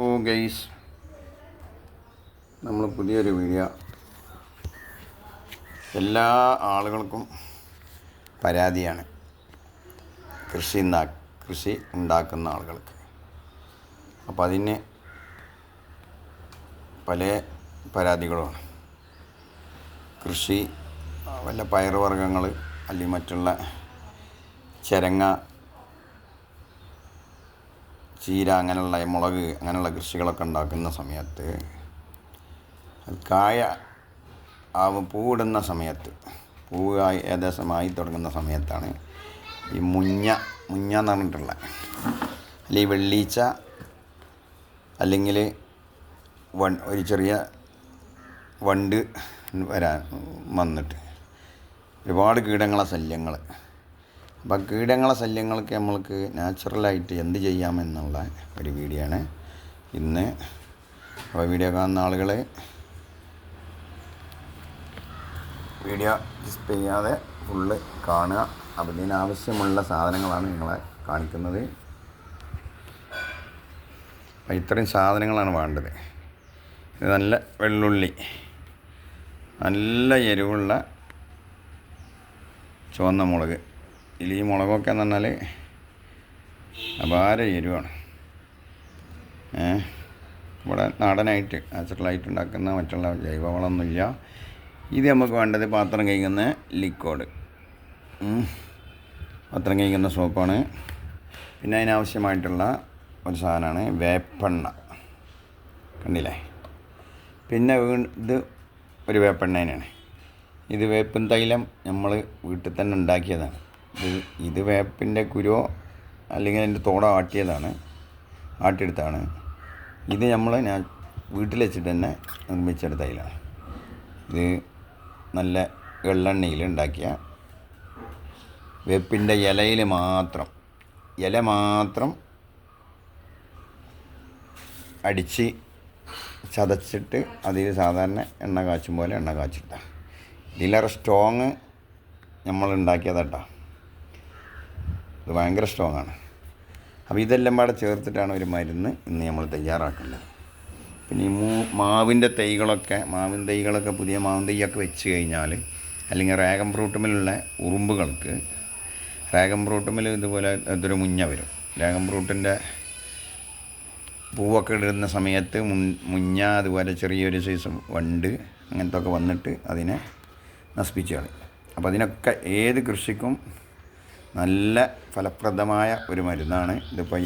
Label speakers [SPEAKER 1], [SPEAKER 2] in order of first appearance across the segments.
[SPEAKER 1] ഓ guys, നമ്മൾ പുതിയൊരു video. എല്ലാ ആളുകൾക്കും പരാതിയാണ് കൃഷി ഉണ്ടാക്കുന്ന ആളുകൾക്ക്. അപ്പോൾ അതിന് പല പരാതികളുമാണ്. കൃഷി വല്ല പയറുവർഗ്ഗങ്ങൾ അല്ലെങ്കിൽ മറ്റുള്ള ചരങ്ങ, ചീര, അങ്ങനെയുള്ള മുളക്, അങ്ങനെയുള്ള കൃഷികളൊക്കെ ഉണ്ടാക്കുന്ന സമയത്ത് കായ പൂവിടുന്ന സമയത്ത്, പൂവ് ഏകദേശമായി തുടങ്ങുന്ന സമയത്താണ് ഈ മുഞ്ഞ എന്ന് പറഞ്ഞിട്ടുള്ള, അല്ലെങ്കിൽ വെള്ളീച്ച, അല്ലെങ്കിൽ ഒരു ചെറിയ വണ്ട് വന്നിട്ട് ഒരുപാട് കീടങ്ങളെ ശല്യങ്ങൾ. അപ്പം കീടങ്ങളെ ശല്യങ്ങൾക്ക് നമ്മൾക്ക് നാച്ചുറലായിട്ട് എന്ത് ചെയ്യാമെന്നുള്ള ഒരു വീഡിയോ ആണ് ഇന്ന്. അപ്പോൾ വീഡിയോ കാണുന്ന ആളുകൾ വീഡിയോ സ്കിപ്പ് ചെയ്യാതെ ഫുള്ള് കാണുക. അപ്പോൾ ഇതിനാവശ്യമുള്ള സാധനങ്ങളാണ് നിങ്ങളെ കാണിക്കുന്നത്. അപ്പോൾ ഇത്രയും സാധനങ്ങളാണ് വേണ്ടത്. ഇത് നല്ല വെള്ളുള്ളി, നല്ല എരിവുള്ള ചുവന്ന മുളക്. ഇതിൽ ഈ മുളകൊക്കെ എന്ന് പറഞ്ഞാൽ അപാര എരിവാണ്. ഇവിടെ നാടനായിട്ട് നാച്ചുറലായിട്ട് ഉണ്ടാക്കുന്ന മറ്റുള്ള ജൈവവളമൊന്നുമില്ല. ഇത് നമുക്ക് വേണ്ടത് പാത്രം കഴുകുന്ന ലിക്വിഡ്, പാത്രം കഴുകുന്ന സോപ്പാണ്. പിന്നെ അതിനാവശ്യമായിട്ടുള്ള ഒരു സാധനമാണ് വേപ്പെണ്ണ, കണ്ടില്ലേ. പിന്നെ ഇത് ഒരു വേപ്പെണ്ണ തന്നെയാണ്. ഇത് വേപ്പിൻ തൈലം നമ്മൾ വീട്ടിൽ തന്നെ ഉണ്ടാക്കിയതാണ്. ഇത് വേപ്പിൻ്റെ കുരുവോ അല്ലെങ്കിൽ അതിൻ്റെ തോടോ ആട്ടിയെടുത്താണ്. ഇത് നമ്മൾ വീട്ടിൽ വെച്ചിട്ട് തന്നെ നിർമ്മിച്ചെടുത്ത തൈലാണ്. ഇത് നല്ല എള്ളെണ്ണയിൽ ഉണ്ടാക്കിയ വേപ്പിൻ്റെ ഇല മാത്രം അടിച്ച് ചതച്ചിട്ട് അതിൽ സാധാരണ എണ്ണ കാച്ചും പോലെ എണ്ണ കാച്ചിട്ടാണ്. ഇതിലേറെ സ്ട്രോങ് നമ്മൾ ഉണ്ടാക്കിയതാട്ടോ. ഇത് ഭയങ്കര സ്ട്രോങ്ങാണ്. അപ്പോൾ ഇതെല്ലാം പാടെ ചേർത്തിട്ടാണ് ഒരു മരുന്ന് ഇന്ന് നമ്മൾ തയ്യാറാക്കുന്നത്. പിന്നെ ഈ മാവിൻ തൈകളൊക്കെ പുതിയ മാവിൻ തൈയൊക്കെ വെച്ച് കഴിഞ്ഞാൽ, അല്ലെങ്കിൽ റേഗൻ ഫ്രൂട്ടുമിലുള്ള ഉറുമ്പുകൾക്ക്, റേഗൻ ഫ്രൂട്ടുമിൽ ഇതുപോലെ അതൊരു മുഞ്ഞ വരും. റേഗൻ ഫ്രൂട്ടിൻ്റെ പൂവൊക്കെ ഇടുന്ന സമയത്ത് മുഞ്ഞ, അതുപോലെ ചെറിയൊരു സൈസ് വണ്ട്, അങ്ങനത്തെ ഒക്കെ വന്നിട്ട് അതിനെ നശിപ്പിച്ച് കളയും. അപ്പോൾ അതിനൊക്കെ ഏത് കൃഷിക്കും നല്ല ഫലപ്രദമായ ഒരു മരുന്നാണ്. ഇതിപ്പോൾ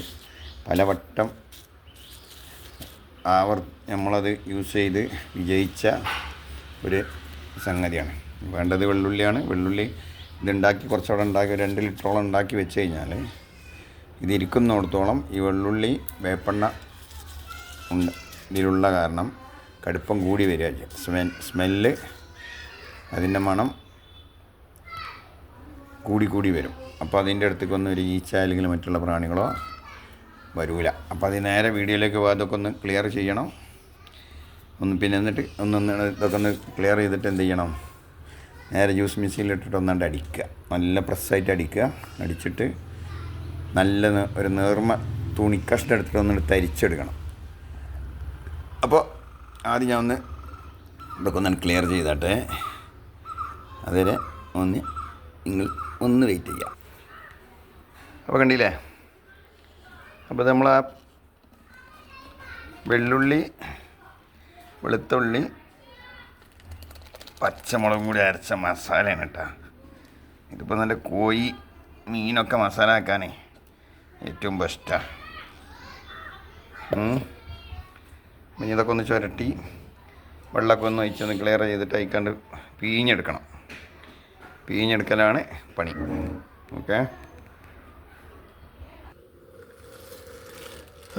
[SPEAKER 1] പലവട്ടം നമ്മളത് യൂസ് ചെയ്ത് വിജയിച്ച ഒരു സംഗതിയാണ്. വേണ്ടത് വെള്ളുള്ളിയാണ്. വെള്ളുള്ളി കുറച്ചുകൂടെ ഉണ്ടാക്കി 2 ലിറ്ററോളം ഉണ്ടാക്കി വെച്ച് കഴിഞ്ഞാൽ ഇതിരിക്കുന്നിടത്തോളം ഈ വെള്ളുള്ളി വേപ്പെണ്ണ ഇതിലുള്ള കാരണം കടുപ്പം കൂടി വരിക. സ്മെല്ല്, അതിൻ്റെ മണം കൂടി വരും. അപ്പോൾ അതിൻ്റെ അടുത്തേക്കൊന്നും ഒരു ഈച്ച അല്ലെങ്കിൽ മറ്റുള്ള പ്രാണികളോ വരില്ല. അപ്പോൾ അത് നേരെ വീഡിയോയിലേക്ക് അതൊക്കെ ഒന്ന് ക്ലിയർ ചെയ്യണം. എന്നിട്ട് ഇതൊക്കെ ഒന്ന് ക്ലിയർ ചെയ്തിട്ട് എന്ത് ചെയ്യണം, നേരെ ജ്യൂസ് മിക്സിയിലിട്ടിട്ട് ഒന്നാണ്ട് അടിക്കുക. നല്ല പ്രസ്സായിട്ട് അടിച്ചിട്ട് നല്ല ഒരു നേർമ തുണിക്കഷ്ണം എടുത്തിട്ട് ഒന്നിട്ട് തരിച്ചെടുക്കണം. അപ്പോൾ ആദ്യം ഞാൻ ഇതൊക്കെ ഒന്ന് ക്ലിയർ ചെയ്താട്ടെ. അതുവരെ നിങ്ങൾ ഒന്ന് വെയിറ്റ് ചെയ്യാം. അപ്പോൾ കണ്ടില്ലേ, അപ്പോൾ നമ്മൾ ആ വെള്ളുള്ളി, വെളുത്തുള്ളി, പച്ചമുളകും കൂടി അരച്ച മസാലയാണ് കേട്ടോ. ഇതിപ്പോൾ നല്ല മീനൊക്കെ മസാല ആക്കാനേ ഏറ്റവും ബെസ്റ്റാണ്. പിന്നെ ഇതൊക്കെ ഒന്ന് ചുരട്ടി വെള്ളമൊക്കെ ഒന്ന് ഒഴിച്ചൊന്ന് ക്ലിയർ ചെയ്തിട്ട് അയക്കാണ്ട് പിഴിഞ്ഞെടുക്കലാണ് പണി. ഓക്കെ,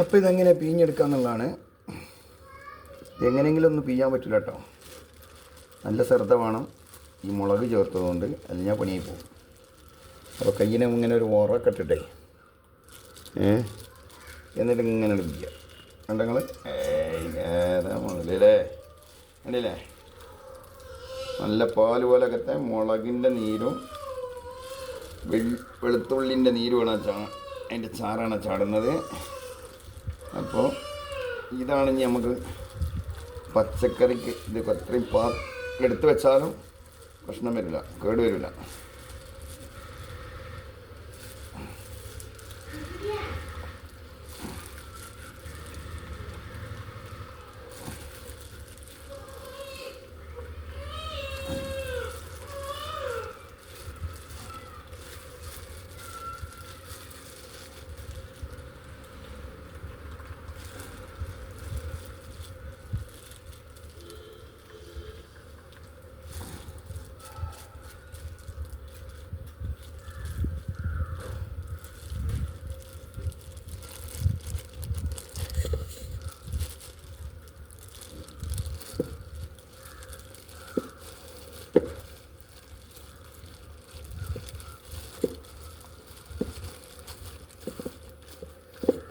[SPEAKER 1] അപ്പോൾ ഇതെങ്ങനെ പിഴിഞ്ഞെടുക്കുക എന്നുള്ളതാണ്. എങ്ങനെയെങ്കിലും ഒന്ന് പിഴിയാൻ പറ്റില്ല കേട്ടോ. നല്ല ശ്രദ്ധ വേണം ഈ മുളക് ചേർത്തതുകൊണ്ട്, അല്ലെങ്കിൽ പണിയായി പോകും. അപ്പോൾ കയ്യിനെ ഇങ്ങനെ ഒരു ഉറക്കെ ഇട്ടിട്ടേ എന്നിട്ട് ഇങ്ങനെ പിഴിയുക. കണ്ടങ്ങൾ ഏതാ മുതലേ കണ്ടില്ലേ, നല്ല പാല് പോലൊക്കത്തെ മുളകിൻ്റെ നീരും വെളുത്തുള്ളിൻ്റെ നീരുമാണ് അതിൻ്റെ ചാറാണ് ചാടുന്നത്. അപ്പോൾ ഇതാണ് ഇനി നമുക്ക് പച്ചക്കറിക്ക് ഇത് അത്രയും എടുത്ത് വെച്ചാലും പ്രശ്നം വരില്ല, കേട് വരില്ല.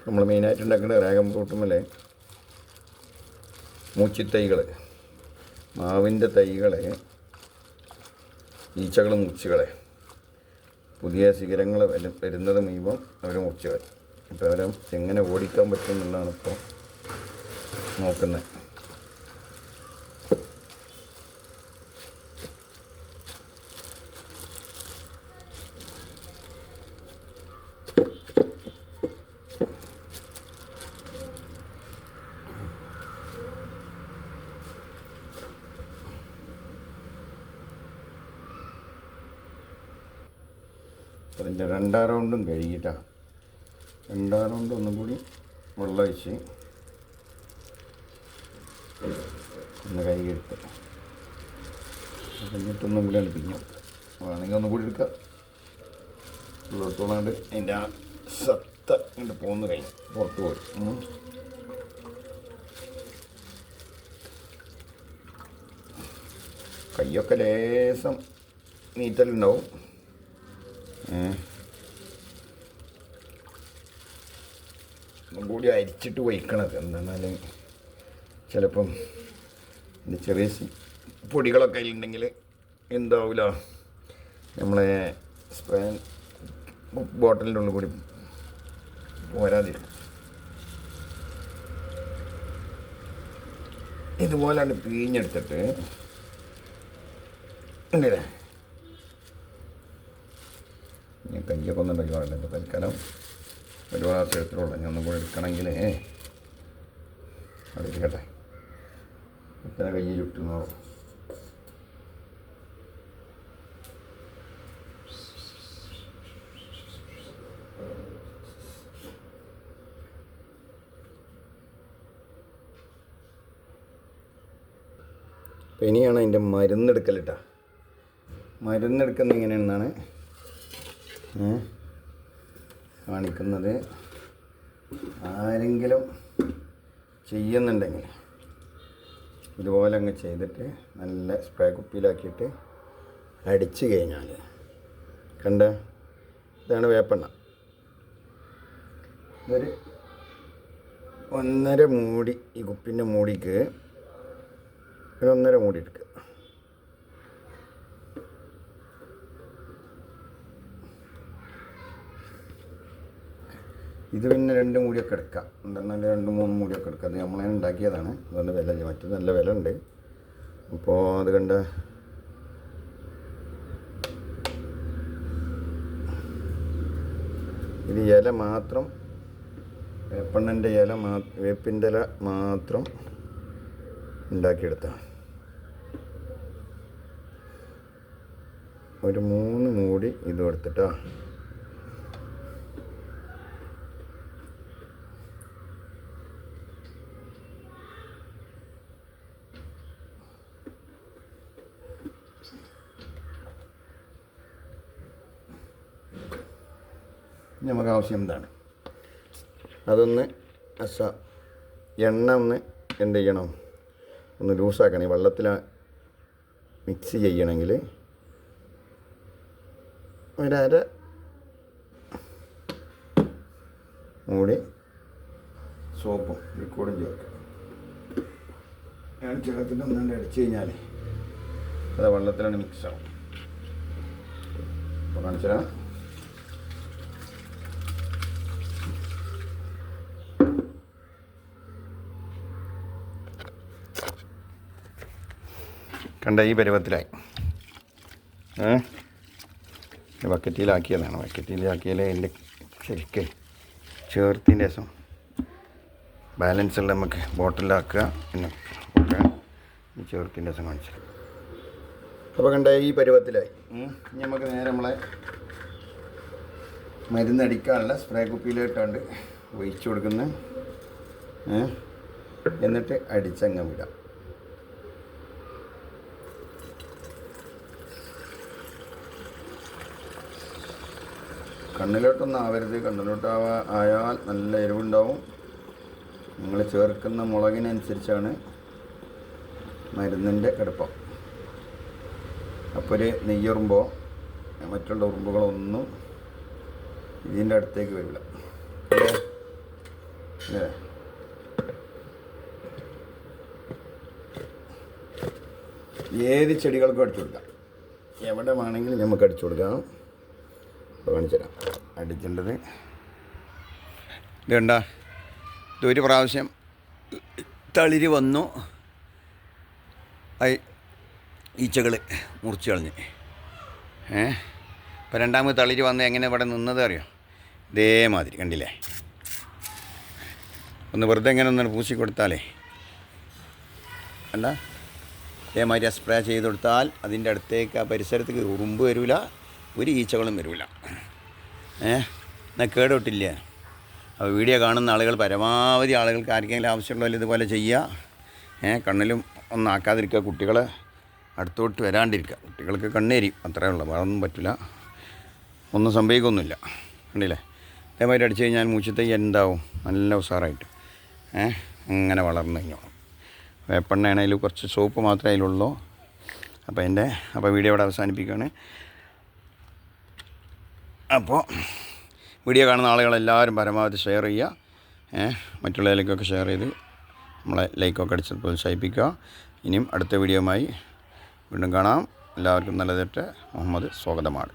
[SPEAKER 1] നമ്മൾ മെയിനായിട്ട് ഉണ്ടാക്കേണ്ട ഡ്രാഗൺ ഫ്രൂട്ടുമല്ലേ മൂച്ചിത്തൈകൾ, മാവിൻ്റെ തൈകളെ ഈച്ചകൾ മുറിച്ചുകളെ, പുതിയ ശിഖരങ്ങൾ വരുന്നത് മുഴുവൻ അവർ മുറിച്ചുകളെ. അപ്പോൾ അവരെ എങ്ങനെ ഓടിക്കാൻ പറ്റും എന്നുള്ളതാണ് ഇപ്പോൾ നോക്കുന്നത്. അതിൻ്റെ 2ാം റൗണ്ടും കഴുകിയിട്ടാണ്. 2ാം റൗണ്ട് ഒന്നും കൂടി വെള്ളം ഒഴിച്ച് ഒന്ന് കഴുകിയെടുത്ത് കഴിഞ്ഞിട്ടൊന്നും കൂടി പിഞ്ഞു വേണമെങ്കിൽ ഒന്നും കൂടി എടുക്കാം. ഉള്ളിടത്തോളാണ്ട് അതിൻ്റെ ആ സത്ത ഇങ്ങോട്ട് പോന്ന് കഴിഞ്ഞു പുറത്ത് പോയി. കയ്യൊക്കെ ലേശം നീറ്റലുണ്ടാവും. ഒന്നും കൂടി അരിച്ചിട്ട് വയ്ക്കണത് എന്താണെന്നാൽ ചിലപ്പം ഇതിൻ്റെ ചെറിയ പൊടികളൊക്കെ അതിലുണ്ടെങ്കിൽ എന്താവില്ല, നമ്മളെ സ്പ്രേ ബോട്ടിലിൻ്റെ ഉള്ളിൽ കൂടി പോരാതിരിക്കും. ഇതുപോലെയാണ് പിഴിഞ്ഞെടുത്തിട്ട് ഉണ്ടല്ലേ. ഞാൻ കയ്യൊക്കെ ഒന്നും ഉണ്ടാക്കി പാടില്ല. ഇപ്പോൾ തൽക്കാലം ഒരുപാട് ആവശ്യത്തിലുള്ള ഞാൻ ഒന്നും കൂടെ എടുക്കണമെങ്കിൽ അവിടെ ഇരിക്കട്ടെ. ഇത്ര കയ്യിൽ ചുറ്റുന്നോ അപ്പം ഇനിയാണ് അതിൻ്റെ മരുന്നെടുക്കൽ കേട്ടോ. മരുന്നെടുക്കുന്നത് എങ്ങനെയാണെന്നാണ് കാണിക്കുന്നത്. ആരെങ്കിലും ചെയ്യുന്നുണ്ടെങ്കിൽ ഇതുപോലെ അങ്ങ് ചെയ്തിട്ട് നല്ല സ്പ്രേ കുപ്പിയിലാക്കിയിട്ട് അടിച്ച് കഴിഞ്ഞാൽ കണ്ട ഇതാണ് വേപ്പെണ്ണ. ഇതൊരു 1.5 മൂടി, ഈ കുപ്പിൻ്റെ മൂടിക്ക് ഒരു 1.5 മൂടി എടുക്കുക. ഇത് പിന്നെ 2 മൂടിയൊക്കെ എടുക്കാം. എന്തെന്നാൽ 2-3 മൂടിയൊക്കെ എടുക്കാം. അത് നമ്മളെ ഉണ്ടാക്കിയതാണ്, അതുകൊണ്ട് വില മറ്റു നല്ല വില ഉണ്ട്. അപ്പോൾ അത് കണ്ട ഇത് ഇല മാത്രം, വേപ്പെണ്ണൻ്റെ ഇല വേപ്പിൻ്റെ ഇല മാത്രം ഉണ്ടാക്കിയെടുത്താണ്. ഒരു 3 മൂടി ഇതും എടുത്തിട്ടാ. നമുക്ക് ആവശ്യം എന്താണ്, അതൊന്ന് എണ്ണ ഒന്ന് എന്ത് ചെയ്യണം, ഒന്ന് ലൂസാക്കണം. ഈ വെള്ളത്തിൽ മിക്സ് ചെയ്യണമെങ്കിൽ 1/2 മൂടി സോപ്പും ലിക്വിഡും ചേർക്കുക. ചേർത്തിട്ട് ഒന്നുകൊണ്ട് അടിച്ചു കഴിഞ്ഞാൽ അത് വെള്ളത്തിലാണ് മിക്സാവും. അപ്പോൾ കാണിച്ചാൽ കണ്ട ഈ പരുവത്തിലായി. ബക്കറ്റിലാക്കിയതാണ്. ബക്കറ്റിലാക്കിയാലേ അതിൻ്റെ ശരിക്ക് ചേർത്തിൻ്റെ രസം ബാലൻസ് ഉള്ള നമുക്ക് ബോട്ടിലാക്കുക. പിന്നെ ചേർത്തിൻ്റെ രസം കാണിച്ചു. അപ്പോൾ കണ്ട ഈ പരുവത്തിലായി. ഇനി നമുക്ക് നേരെ നമ്മളെ മരുന്നടിക്കാനുള്ള സ്പ്രേ കുപ്പിയിലിട്ടാണ്ട് ഒഴിച്ചു കൊടുക്കുന്ന, എന്നിട്ട് അടിച്ചങ്ങ് വിടാം. കണ്ണിലോട്ടൊന്നും ആവരുത്. ആയാൽ നല്ല എരിവുണ്ടാവും. നിങ്ങൾ ചേർക്കുന്ന മുളകിനനുസരിച്ചാണ് മരുന്നിൻ്റെ കടുപ്പം. അപ്പോൾ ഒരു നെയ്യുറുമ്പോ മറ്റുള്ള ഉറുമ്പുകളൊന്നും ഇതിൻ്റെ അടുത്തേക്ക് വരില്ല. അല്ലേ? ഏത് ചെടികൾക്കും അടിച്ചു കൊടുക്കാം. എവിടെ വേണമെങ്കിലും നമുക്ക് അടിച്ചു കൊടുക്കാം. കാണിച്ചു തരാം അടിക്കേണ്ടത്. ഇത് കണ്ട, ഇതൊരു പ്രാവശ്യം തളിര് വന്നു, ഈച്ചകൾ മുറിച്ച് കളഞ്ഞ്. ഇപ്പോൾ രണ്ടാമത് തളിര് വന്ന് എങ്ങനെ ഇവിടെ നിന്നത് അറിയാം? ഇതേമാതിരി കണ്ടില്ലേ? ഒന്ന് വെറുതെ ഇങ്ങനെ ഒന്ന് പൂശി കൊടുത്താലേ കണ്ട, ഇതേമാതിരി സ്പ്രേ ചെയ്ത് കൊടുത്താൽ അതിൻ്റെ അടുത്തേക്ക് ആ പരിസരത്തേക്ക് ഉറുമ്പ് വരില്ല, ഒരു ഈച്ചകളും വരില്ല. എന്നാൽ കേടൊട്ടില്ല. അപ്പോൾ വീഡിയോ കാണുന്ന ആളുകൾ പരമാവധി ആളുകൾക്ക് ആർക്കെങ്കിലും ആവശ്യമുള്ളവർ ഇതുപോലെ ചെയ്യുക. കണ്ണിലും ഒന്നാക്കാതിരിക്കുക. കുട്ടികളെ അടുത്തോട്ട് വരാണ്ടിരിക്കുക. കുട്ടികൾക്ക് കണ്ണേരിയും, അത്രയേ ഉള്ളൂ. വേറൊന്നും പറ്റില്ല. ഒന്നും സംഭവിക്കൊന്നുമില്ല. കണ്ടില്ലേ? അതേമാതിരി അടിച്ചു കഴിഞ്ഞാൽ മൂച്ചത്തൈ എന്താവും? നല്ല ഉഷാറായിട്ട് അങ്ങനെ വളർന്നു കഴിഞ്ഞോളും. വേപ്പെണ്ണയാണെങ്കിൽ കുറച്ച് സോപ്പ് മാത്രമേ അതിലുള്ളൂ. അപ്പോൾ വീഡിയോ ഇവിടെ അവസാനിപ്പിക്കുകയാണ്. അപ്പോൾ വീഡിയോ കാണുന്ന ആളുകളെല്ലാവരും പരമാവധി ഷെയർ ചെയ്യുക. മറ്റുള്ളവരിലേക്കൊക്കെ ഷെയർ ചെയ്ത് നമ്മളെ ലൈക്കൊക്കെ അടിച്ച് പ്രോത്സാഹിപ്പിക്കുക. ഇനിയും അടുത്ത വീഡിയോയുമായി വീണ്ടും കാണാം. എല്ലാവർക്കും നല്ലതേറ്റ്. മുഹമ്മദ് സ്വാഗതമാണ്.